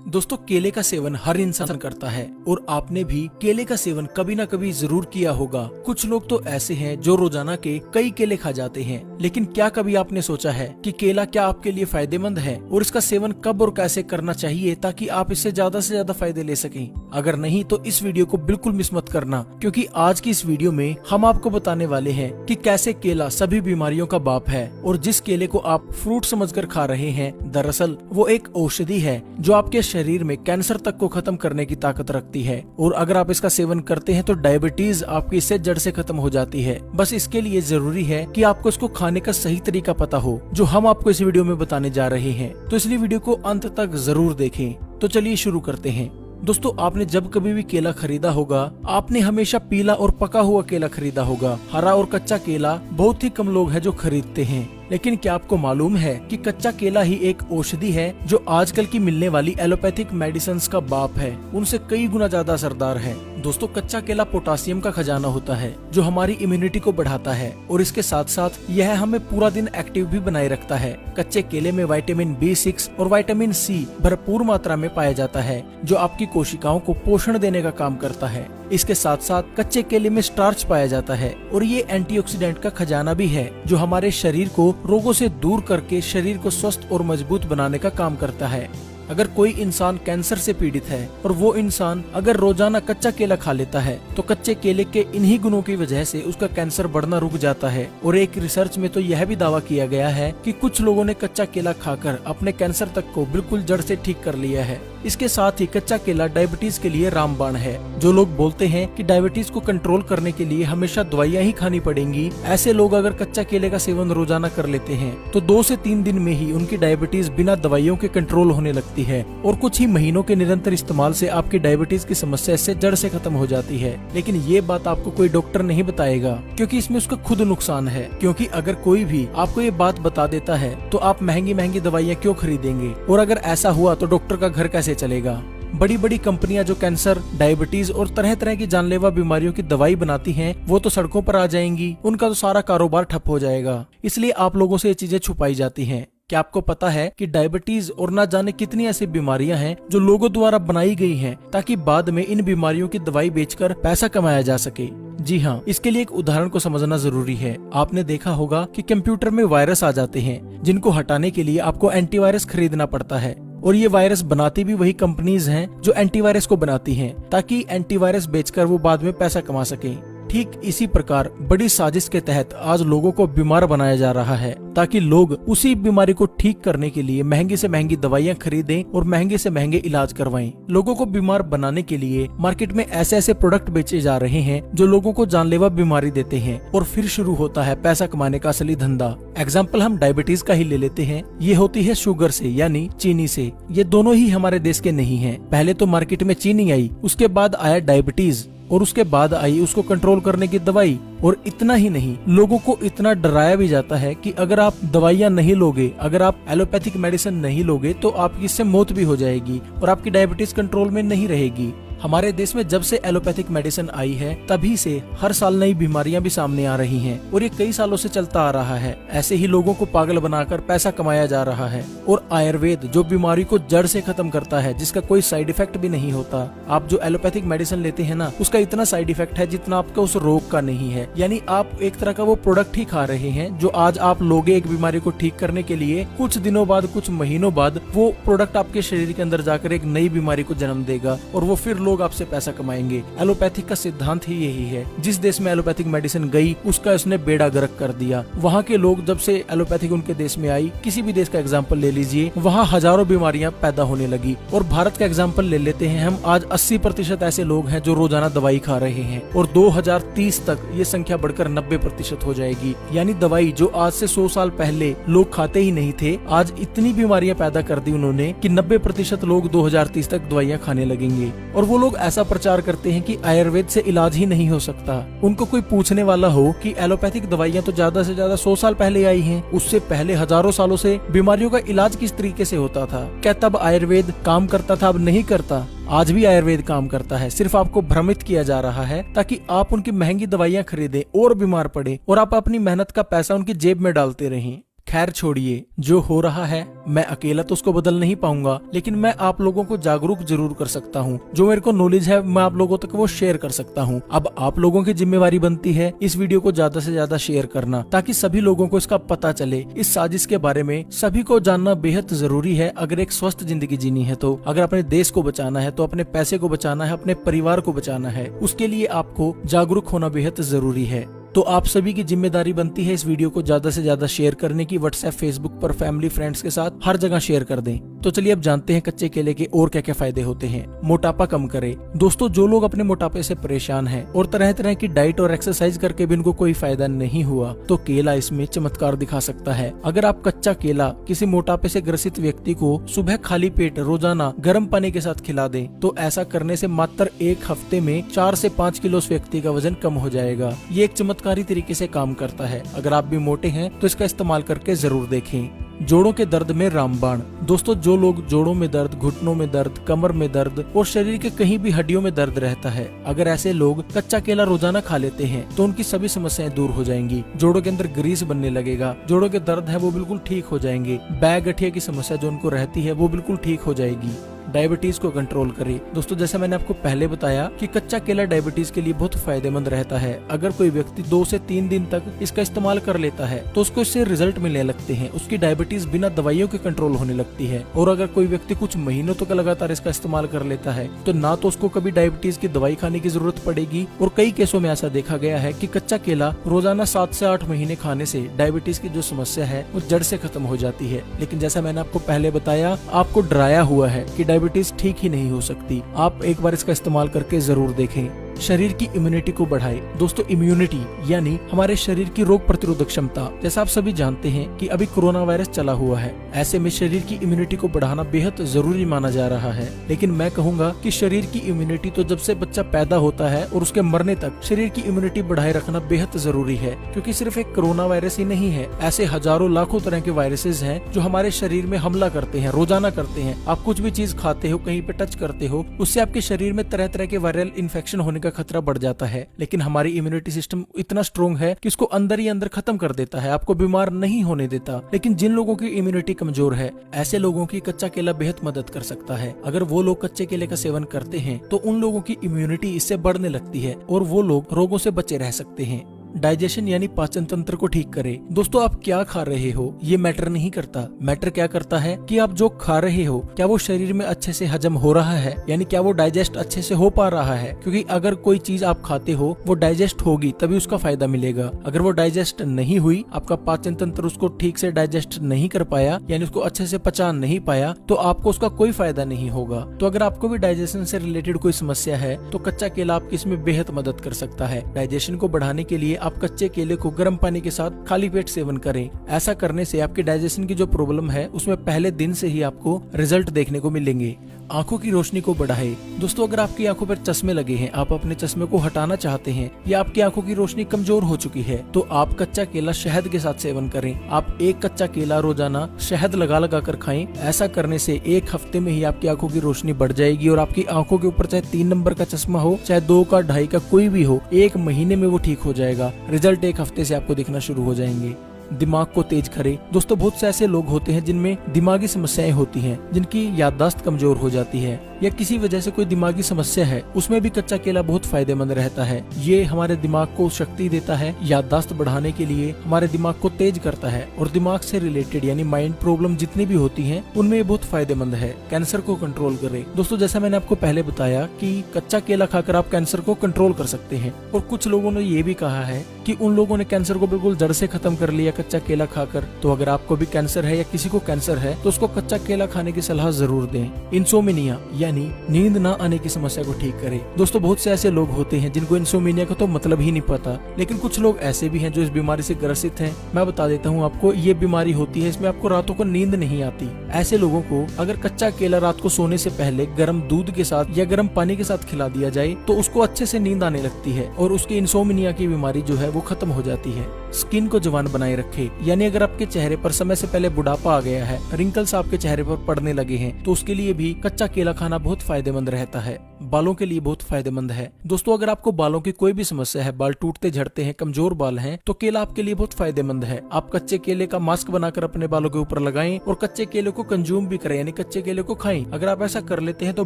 दोस्तों, केले का सेवन हर इंसान करता है और आपने भी केले का सेवन कभी ना कभी जरूर किया होगा। कुछ लोग तो ऐसे हैं जो रोजाना के कई केले खा जाते हैं, लेकिन क्या कभी आपने सोचा है कि केला क्या आपके लिए फायदेमंद है और इसका सेवन कब और कैसे करना चाहिए ताकि आप इससे ज्यादा से ज्यादा फायदे ले सकें। अगर नहीं तो इस वीडियो को बिल्कुल मिस मत करना, क्योंकि आज की इस वीडियो में हम आपको बताने वाले हैं कि कैसे केला सभी बीमारियों का बाप है और जिस केले को आप फ्रूट समझकर खा रहे हैं, दरअसल वो एक औषधि है जो आपके शरीर में कैंसर तक को खत्म करने की ताकत रखती है। और अगर आप इसका सेवन करते हैं तो डायबिटीज आपकी इससे जड़ से खत्म हो जाती है। बस इसके लिए जरूरी है कि आपको इसको खाने का सही तरीका पता हो, जो हम आपको इस वीडियो में बताने जा रहे हैं। तो इसलिए वीडियो को अंत तक जरूर देखें। तो चलिए शुरू करते हैं। दोस्तों, आपने जब कभी भी केला खरीदा होगा, आपने हमेशा पीला और पका हुआ केला खरीदा होगा। हरा और कच्चा केला बहुत ही कम लोग हैं जो खरीदते हैं। लेकिन क्या आपको मालूम है कि कच्चा केला ही एक औषधि है जो आजकल की मिलने वाली एलोपैथिक मेडिसिन का बाप है, उनसे कई गुना ज्यादा असरदार है। दोस्तों, कच्चा केला पोटासियम का खजाना होता है जो हमारी इम्यूनिटी को बढ़ाता है और इसके साथ साथ यह हमें पूरा दिन एक्टिव भी बनाए रखता है। कच्चे केले में विटामिन B6 और विटामिन C भरपूर मात्रा में पाया जाता है, जो आपकी कोशिकाओं को पोषण देने का काम करता है। इसके साथ साथ कच्चे केले में स्टार्च पाया जाता है और ये एंटीऑक्सीडेंट का खजाना भी है, जो हमारे शरीर को रोगों से दूर करके शरीर को स्वस्थ और मजबूत बनाने का काम करता है। अगर कोई इंसान कैंसर से पीड़ित है और वो इंसान अगर रोजाना कच्चा केला खा लेता है तो कच्चे केले के इन्हीं गुणों की वजह से उसका कैंसर बढ़ना रुक जाता है। और एक रिसर्च में तो यह भी दावा किया गया है कि कुछ लोगों ने कच्चा केला खाकर अपने कैंसर तक को बिल्कुल जड़ से ठीक कर लिया है। इसके साथ ही कच्चा केला डायबिटीज के लिए रामबाण है। जो लोग बोलते हैं कि डायबिटीज को कंट्रोल करने के लिए हमेशा दवाइयां ही खानी पड़ेंगी, ऐसे लोग अगर कच्चा केले का सेवन रोजाना कर लेते हैं तो 2 से 3 दिन में ही उनकी डायबिटीज बिना दवाइयों के कंट्रोल होने लगती है और कुछ ही महीनों के निरंतर इस्तेमाल से आपकी डायबिटीज की समस्या इससे जड़ से खत्म हो जाती है। लेकिन ये बात आपको कोई डॉक्टर नहीं बताएगा, क्योंकि इसमें उसका खुद नुकसान है। क्योंकि अगर कोई भी आपको ये बात बता देता है तो आप महंगी महंगी दवाइयाँ क्यों खरीदेंगे, और अगर ऐसा हुआ तो डॉक्टर का घर कैसे चलेगा। बड़ी बड़ी कंपनियां जो कैंसर, डायबिटीज और तरह तरह की जानलेवा बीमारियों की दवाई बनाती हैं, वो तो सड़कों पर आ जाएंगी, उनका तो सारा कारोबार ठप हो जाएगा। इसलिए आप लोगों से ये चीजें छुपाई जाती हैं। क्या आपको पता है कि डायबिटीज और ना जाने कितनी ऐसी बीमारियां हैं जो लोगों द्वारा बनाई गई हैं ताकि बाद में इन बीमारियों की दवाई बेचकर पैसा कमाया जा सके। जी हाँ, इसके लिए एक उदाहरण को समझना जरूरी है। आपने देखा होगा कि कंप्यूटर में वायरस आ जाते हैं, जिनको हटाने के लिए आपको एंटीवायरस खरीदना पड़ता है। और ये वायरस बनाती भी वही कंपनीज हैं जो एंटीवायरस को बनाती हैं, ताकि एंटीवायरस बेचकर वो बाद में पैसा कमा सकें। ठीक इसी प्रकार बड़ी साजिश के तहत आज लोगों को बीमार बनाया जा रहा है, ताकि लोग उसी बीमारी को ठीक करने के लिए महंगी से महंगी दवाइयां खरीदें और महंगे से महंगे इलाज करवाएं। लोगों को बीमार बनाने के लिए मार्केट में ऐसे ऐसे प्रोडक्ट बेचे जा रहे हैं जो लोगों को जानलेवा बीमारी देते हैं, और फिर शुरू होता है पैसा कमाने का असली धंधा। एग्जाम्पल हम डायबिटीज का ही ले लेते हैं। ये होती है शुगर से, यानी चीनी से। ये दोनों ही हमारे देश के नहीं है। पहले तो मार्केट में चीनी आई, उसके बाद आया डायबिटीज, और उसके बाद आई उसको कंट्रोल करने की दवाई। और इतना ही नहीं, लोगों को इतना डराया भी जाता है कि अगर आप दवाइयां नहीं लोगे, अगर आप एलोपैथिक मेडिसिन नहीं लोगे तो आपकी इससे मौत भी हो जाएगी और आपकी डायबिटीज कंट्रोल में नहीं रहेगी। हमारे देश में जब से एलोपैथिक मेडिसिन आई है, तभी से हर साल नई बीमारियां भी सामने आ रही हैं और ये कई सालों से चलता आ रहा है। ऐसे ही लोगों को पागल बनाकर पैसा कमाया जा रहा है। और आयुर्वेद जो बीमारी को जड़ से खत्म करता है, जिसका कोई साइड इफेक्ट भी नहीं होता। आप जो एलोपैथिक मेडिसिन लेते हैं ना, उसका इतना साइड इफेक्ट है जितना आपका उस रोग का नहीं है। यानी आप एक तरह का वो प्रोडक्ट ही खा रहे हैं जो आज आप लोगे एक बीमारी को ठीक करने के लिए, कुछ दिनों बाद, कुछ महीनों बाद वो प्रोडक्ट आपके शरीर के अंदर जाकर एक नई बीमारी को जन्म देगा और वो फिर लोग आपसे पैसा कमाएंगे। एलोपैथिक का सिद्धांत ही यही है। जिस देश में एलोपैथिक मेडिसिन गई, उसका उसने बेड़ा गर्क कर दिया। वहाँ के लोग जब से एलोपैथिक उनके देश में आई, किसी भी देश का एग्जाम्पल ले लीजिए, वहाँ हजारों बीमारियां पैदा होने लगी। और भारत का एग्जाम्पल ले लेते हैं हम, आज 80% ऐसे लोग हैं जो रोजाना दवाई खा रहे हैं और 2030 तक ये संख्या बढ़कर 90% हो जाएगी। यानी दवाई जो आज से 100 साल पहले लोग खाते ही नहीं थे, आज इतनी बीमारियां पैदा कर दी उन्होंने कि 90% लोग 2030 तक दवाइयां खाने लगेंगे। और वो लोग ऐसा प्रचार करते हैं कि आयुर्वेद से इलाज ही नहीं हो सकता। उनको कोई पूछने वाला हो कि एलोपैथिक दवाइयां तो ज्यादा से ज्यादा 100 साल पहले आई हैं, उससे पहले हजारों सालों से बीमारियों का इलाज किस तरीके से होता था, क्या तब आयुर्वेद काम करता था? अब नहीं करता। आज भी आयुर्वेद काम करता है, सिर्फ आपको भ्रमित किया जा रहा है ताकि आप उनकी महंगी दवाइयां खरीदें और बीमार पड़े और आप अपनी मेहनत का पैसा उनकी जेब में डालते रहें। खैर छोड़िए, जो हो रहा है मैं अकेला तो उसको बदल नहीं पाऊंगा, लेकिन मैं आप लोगों को जागरूक जरूर कर सकता हूँ। जो मेरे को नॉलेज है मैं आप लोगों तक वो शेयर कर सकता हूँ। अब आप लोगों की जिम्मेवारी बनती है इस वीडियो को ज्यादा से ज्यादा शेयर करना, ताकि सभी लोगों को इसका पता चले। इस साजिश के बारे में सभी को जानना बेहद जरूरी है अगर एक स्वस्थ जिंदगी जीनी है तो। अगर अपने देश को बचाना है तो अपने पैसे को बचाना है, अपने परिवार को बचाना है, उसके लिए आपको जागरूक होना बेहद जरूरी है। तो आप सभी की जिम्मेदारी बनती है इस वीडियो को ज्यादा से ज्यादा शेयर करने की। व्हाट्सएप, फेसबुक पर, फैमिली, फ्रेंड्स के साथ हर जगह शेयर कर दें। तो चलिए अब जानते हैं कच्चे केले के और क्या क्या फायदे होते हैं। मोटापा कम करे। दोस्तों, जो लोग अपने मोटापे से परेशान हैं और तरह तरह की डाइट और एक्सरसाइज करके भी उनको कोई फायदा नहीं हुआ, तो केला इसमें चमत्कार दिखा सकता है। अगर आप कच्चा केला किसी मोटापे से ग्रसित व्यक्ति को सुबह खाली पेट रोजाना गर्म पानी के साथ खिला दें, तो ऐसा करने से मात्र एक हफ्ते में 4 से 5 किलो उस व्यक्ति का वजन कम हो जाएगा। ये एक चमत्कारी तरीके से काम करता है। अगर आप भी मोटे हैं तो इसका इस्तेमाल करके जरूर देखें। जोड़ों के दर्द में रामबाण। दोस्तों, जो लोग जोड़ों में दर्द, घुटनों में दर्द, कमर में दर्द और शरीर के कहीं भी हड्डियों में दर्द रहता है, अगर ऐसे लोग कच्चा केला रोजाना खा लेते हैं तो उनकी सभी समस्याएं दूर हो जाएंगी। जोड़ों के अंदर ग्रीस बनने लगेगा, जोड़ों के दर्द है वो बिल्कुल ठीक हो जाएंगे, बैक गठिया की समस्या जो उनको रहती है वो बिल्कुल ठीक हो जाएगी। डायबिटीज को कंट्रोल करे। दोस्तों, जैसे मैंने आपको पहले बताया कि कच्चा केला डायबिटीज के लिए बहुत फायदेमंद रहता है। अगर कोई व्यक्ति 2 से 3 दिन तक इसका इस्तेमाल कर लेता है तो उसको इससे रिजल्ट मिलने लगते हैं, उसकी डायबिटीज बिना दवाइयों के कंट्रोल होने लगती है। और अगर कोई व्यक्ति कुछ महीनों तक लगातार इसका इस्तेमाल कर लेता है तो ना तो उसको कभी डायबिटीज की दवाई खाने की जरूरत पड़ेगी, और कई केसों में ऐसा देखा गया है कि कच्चा केला रोजाना 7 से 8 महीने खाने से डायबिटीज की जो समस्या है वो जड़ से खत्म हो जाती है। लेकिन जैसा मैंने आपको पहले बताया, आपको डराया हुआ है कि डायबिटीज ठीक ही नहीं हो सकती। आप एक बार इसका इस्तेमाल करके जरूर देखें। शरीर की इम्यूनिटी को बढ़ाए। दोस्तों, इम्यूनिटी यानी हमारे शरीर की रोग प्रतिरोधक क्षमता। जैसा आप सभी जानते हैं कि अभी कोरोना वायरस चला हुआ है, ऐसे में शरीर की इम्यूनिटी को बढ़ाना बेहद जरूरी माना जा रहा है। लेकिन मैं कहूंगा कि शरीर की इम्यूनिटी तो जब से बच्चा पैदा होता है और उसके मरने तक शरीर की इम्यूनिटी बढ़ाए रखना बेहद जरूरी है, क्योंकि सिर्फ एक कोरोना वायरस ही नहीं है, ऐसे हजारों लाखों तरह के वायरसेस हैं जो हमारे शरीर में हमला करते हैं, रोजाना करते हैं। आप कुछ भी चीज खाते हो, कहीं पे टच करते हो, उससे आपके शरीर में तरह तरह के वायरल इन्फेक्शन होने का खतरा बढ़ जाता है। लेकिन हमारी इम्यूनिटी सिस्टम इतना स्ट्रॉन्ग है कि उसको अंदर ही अंदर खत्म कर देता है, आपको बीमार नहीं होने देता। लेकिन जिन लोगों की इम्यूनिटी कमजोर है, ऐसे लोगों की कच्चा केला बेहद मदद कर सकता है। अगर वो लोग कच्चे केले का सेवन करते हैं तो उन लोगों की इम्यूनिटी इससे बढ़ने लगती है और वो लोग रोगों से बचे रह सकते हैं। डाइजेशन यानी पाचन तंत्र को ठीक करे। दोस्तों, आप क्या खा रहे हो ये मैटर नहीं करता। मैटर क्या करता है कि आप जो खा रहे हो क्या वो शरीर में अच्छे से हजम हो रहा है, यानी क्या वो डाइजेस्ट अच्छे से हो पा रहा है। क्योंकि अगर कोई चीज आप खाते हो वो डाइजेस्ट होगी तभी उसका फायदा मिलेगा। अगर वो डाइजेस्ट नहीं हुई, आपका पाचन तंत्र उसको ठीक से डाइजेस्ट नहीं कर पाया, यानी उसको अच्छे से पचा नहीं पाया, तो आपको उसका कोई फायदा नहीं होगा। तो अगर आपको भी डाइजेशन से रिलेटेड कोई समस्या है तो कच्चा केला आपकी इसमें बेहद मदद कर सकता है। डाइजेशन को बढ़ाने के लिए आप कच्चे केले को गर्म पानी के साथ खाली पेट सेवन करें। ऐसा करने से आपकी डाइजेशन की जो प्रॉब्लम है उसमें पहले दिन से ही आपको रिजल्ट देखने को मिलेंगे। आंखों की रोशनी को बढ़ाए। दोस्तों, अगर आपकी आंखों पर चश्मे लगे हैं, आप अपने चश्मे को हटाना चाहते हैं या आपकी आंखों की रोशनी कमजोर हो चुकी है, तो आप कच्चा केला शहद के साथ सेवन करें। आप एक कच्चा केला रोजाना शहद लगा लगा कर खाएं। ऐसा करने से एक हफ्ते में ही आपकी आंखों की रोशनी बढ़ जाएगी और आपकी आंखों के ऊपर चाहे 3 नंबर का चश्मा हो, चाहे 2 का, 2.5 का, कोई भी हो, 1 महीने में वो ठीक हो जाएगा। रिजल्ट 1 हफ्ते से आपको दिखना शुरू हो जाएंगे। दिमाग को तेज करे। दोस्तों, बहुत से ऐसे लोग होते हैं जिनमें दिमागी समस्याएं होती हैं, जिनकी याददाश्त कमजोर हो जाती है या किसी वजह से कोई दिमागी समस्या है, उसमें भी कच्चा केला बहुत फायदेमंद रहता है। ये हमारे दिमाग को शक्ति देता है, याददाश्त बढ़ाने के लिए हमारे दिमाग को तेज करता है, और दिमाग से रिलेटेड यानी माइंड प्रॉब्लम जितनी भी होती हैं उनमें ये बहुत फायदेमंद है। कैंसर को कंट्रोल करे। दोस्तों, जैसा मैंने आपको पहले बताया कि कच्चा केला खाकर आप कैंसर को कंट्रोल कर सकते हैं, और कुछ लोगों ने ये भी कहा है कि उन लोगों ने कैंसर को बिल्कुल जड़ से खत्म कर लिया कच्चा केला खाकर। तो अगर आपको भी कैंसर है या किसी को कैंसर है तो उसको कच्चा केला खाने की सलाह जरूर दें। इंसोमिनिया यानी नींद ना आने की समस्या को ठीक करे। दोस्तों, बहुत से ऐसे लोग होते हैं जिनको इंसोमिनिया का तो मतलब ही नहीं पता, लेकिन कुछ लोग ऐसे भी हैं जो इस बीमारी से ग्रसित हैं। मैं बता देता हूँ आपको, ये बीमारी होती है, इसमें आपको रातों को नींद नहीं आती। ऐसे लोगों को अगर कच्चा केला रात को सोने से पहले गर्म दूध के साथ या गर्म पानी के साथ खिला दिया जाए तो उसको अच्छे से नींद आने लगती है और उसकी इंसोमिनिया की बीमारी जो है वो खत्म हो जाती है। स्किन को जवान बनाए रखे, यानी अगर आपके चेहरे पर समय से पहले बुढ़ापा आ गया है, रिंकल्स आपके चेहरे पर पड़ने लगे हैं, तो उसके लिए भी कच्चा केला खाना बहुत फायदेमंद रहता है, बालों के लिए बहुत फायदेमंद है। दोस्तों अगर आपको बालों की कोई भी समस्या है, बाल टूटते झड़ते हैं, कमजोर बाल हैं, तो केला आपके लिए बहुत फायदेमंद है। आप कच्चे केले का मास्क बनाकर अपने बालों के ऊपर लगाएं और कच्चे केले को कंज्यूम भी करें, यानी कच्चे केले को खाएं। अगर आप ऐसा कर लेते हैं तो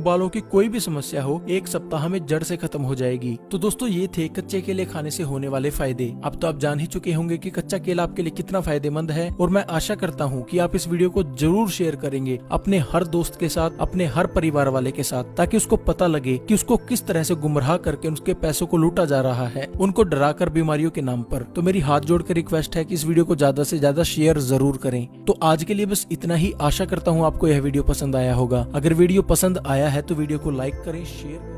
बालों की कोई भी समस्या हो 1 सप्ताह में जड़ से खत्म हो जाएगी। तो दोस्तों ये थे कच्चे केले खाने से होने वाले फायदे। अब तो आप जान ही चुके होंगे कि कच्चा केला आपके लिए कितना फायदेमंद है, और मैं आशा करता हूँ कि आप इस वीडियो को जरूर शेयर करेंगे अपने हर दोस्त के साथ, अपने हर परिवार वाले के साथ, ताकि उसको पता लगे कि उसको किस तरह से गुमराह करके उसके पैसों को लूटा जा रहा है, उनको डराकर बीमारियों के नाम पर। तो मेरी हाथ जोड़कर रिक्वेस्ट है कि इस वीडियो को ज्यादा से ज्यादा शेयर जरूर करें। तो आज के लिए बस इतना ही। आशा करता हूँ आपको यह वीडियो पसंद आया होगा। अगर वीडियो पसंद आया है तो वीडियो को लाइक करें, शेयर